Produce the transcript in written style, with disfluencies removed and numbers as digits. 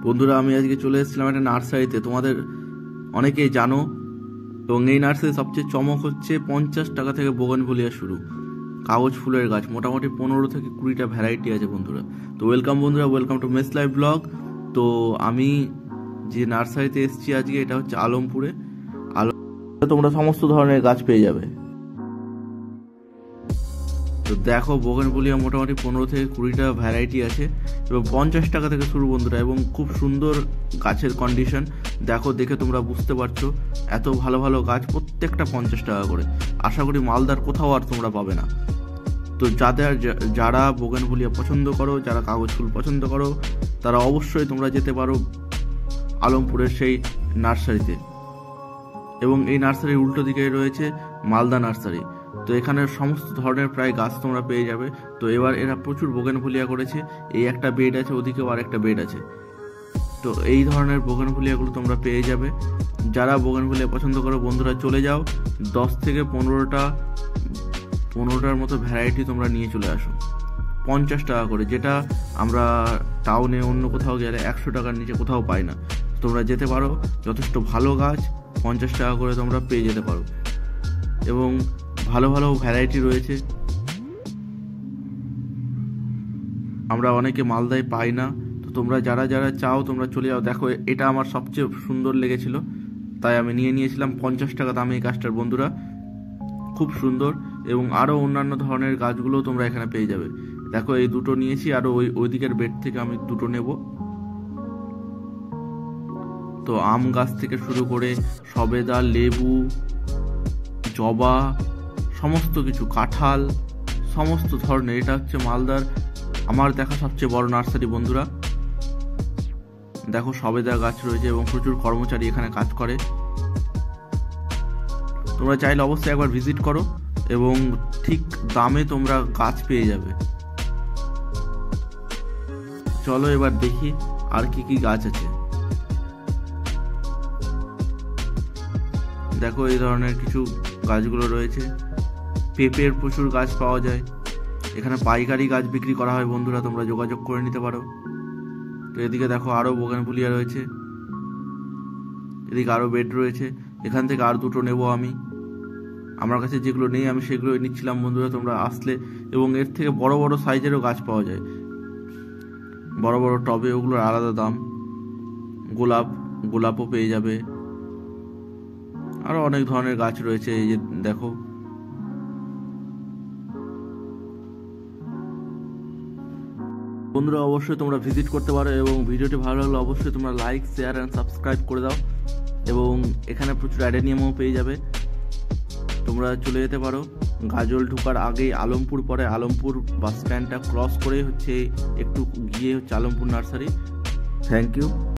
বন্ধুরা, আমি আজকে চলে এসেছিলাম একটা নার্সারিতে। তোমাদের অনেকেই জানো, এবং এই নার্সারির সবচেয়ে চমক হচ্ছে 50 টাকা থেকে বোগানভিলিয়া শুরু কাগজ ফুলের গাছ। মোটামুটি 15 থেকে 20টা ভ্যারাইটি আছে বন্ধুরা। তো ওয়েলকাম বন্ধুরা, welcome to mess life vlog. তো আমি যে নার্সারিতে এসেছি আজকে, এটা হচ্ছে আলমপুরে। তোমরা সমস্ত ধরনের গাছ পেয়ে যাবে। তো দেখো, বোগানভিলিয়া মোটামুটি 15 থেকে 20টা ভ্যারাইটি আছে এবং 50 টাকা থেকে শুরু বন্ধুরা। এবং খুব সুন্দর গাছের কন্ডিশন দেখো, দেখে তোমরা বুঝতে পারছো এত ভালো ভালো গাছ, প্রত্যেকটা 50 টাকা করে। আশা করি মালদার কোথাও আর তোমরা পাবে না। তো যারা বোগানভিলিয়া পছন্দ করো, যারা কাগজ ফুল পছন্দ করো, তারা অবশ্যই তোমরা যেতে পারো আলমপুরের সেই নার্সারিতে। এবং এই নার্সারির উল্টো দিকে রয়েছে মালদা নার্সারি। তো এখানে সমস্ত ধরনের প্রায় গাছ তোমরা পেয়ে যাবে। তো এবার এরা প্রচুর বোগানভিলিয়া করেছে। এই একটা বেড আছে, ওদিকেও আর একটা বেড আছে। তো এই ধরনের বোগানভিলিয়াগুলো তোমরা পেয়ে যাবে। যারা বোগানভিলিয়া পছন্দ করো বন্ধুরা, চলে যাও। 10 থেকে 15টার মতো ভ্যারাইটি তোমরা নিয়ে চলে আসো। 50 টাকা করে, যেটা আমরা টাউনে অন্য কোথাও গেলে 100 টাকার নিচে কোথাও পাই না। তোমরা যেতে পারো, যথেষ্ট ভালো গাছ 50 টাকা করে তোমরা পেয়ে যেতে পারো। এবং ভালো ভালো ভ্যারাইটি রয়েছে, আমরা অনেকে মালদায় পাই না। তো তোমরা যারা যারা চাও তোমরা চলে যাও। দেখো, এটা আমার সবচেয়ে সুন্দর লেগেছিল, তাই আমি নিয়েছিলাম 50 টাকা দামে এই গাছটার বন্ধুরা। খুব সুন্দর। এবং আরও অন্যান্য ধরনের গাছগুলোও তোমরা এখানে পেয়ে যাবে। দেখো, এই দুটো নিয়েছি, আরও ওই দিকের বেড থেকে আমি দুটো নেব। তো আম গাছ থেকে শুরু করে সবেদা, লেবু, জবা, সমস্ত কিছু, কাঁঠাল, সমস্ত ধরনের। এটা হচ্ছে মালদার আমার দেখা সবচেয়ে বড় নার্সারি বন্ধুরা। দেখো, সবেদা গাছ রয়েছে এবং প্রচুর কর্মচারী এখানে কাজ করে। তোমরা চাইলে অবশ্যই একবার ভিজিট করো এবং ঠিক দামে তোমরা গাছ পেয়ে যাবে। চলো এবার দেখি আর কি কি গাছ আছে। দেখো, এই ধরনের কিছু গাছগুলো রয়েছে। পেঁপের প্রচুর গাছ পাওয়া যায় এখানে। পাইকারি গাছ বিক্রি করা হয় বন্ধুরা, তোমরা যোগাযোগ করে নিতে পারো। তো এদিকে দেখো, আরও বোগানভিলিয়া রয়েছে। এদিকে আরও বেড রয়েছে। এখান থেকে আর দুটো নেব আমি। আমার কাছে যেগুলো নেই আমি সেগুলোই নিচ্ছিলাম বন্ধুরা। তোমরা আসলে, এবং এর থেকে বড় বড় সাইজেরও গাছ পাওয়া যায়, বড় বড় টবে, ওগুলোর আলাদা দাম। গোলাপও পেয়ে যাবে। আরও অনেক ধরনের গাছ রয়েছে। এই যে দেখো, বন্ধুরা অবশ্যই তোমরা ভিজিট করতে পারো। এবং ভিডিওটি ভালো লাগলে অবশ্যই তোমরা লাইক, শেয়ার অ্যান্ড সাবস্ক্রাইব করে দাও। এবং এখানে প্রচুর অ্যাডেনিয়ামও পেয়ে যাবে। তোমরা চলে যেতে পারো গাজল ঢোকার আগেই আলমপুর, পরে আলমপুর বাস স্ট্যান্ডটা ক্রস করে হচ্ছে একটু গিয়ে হচ্ছে আলমপুর নার্সারি। Thank you.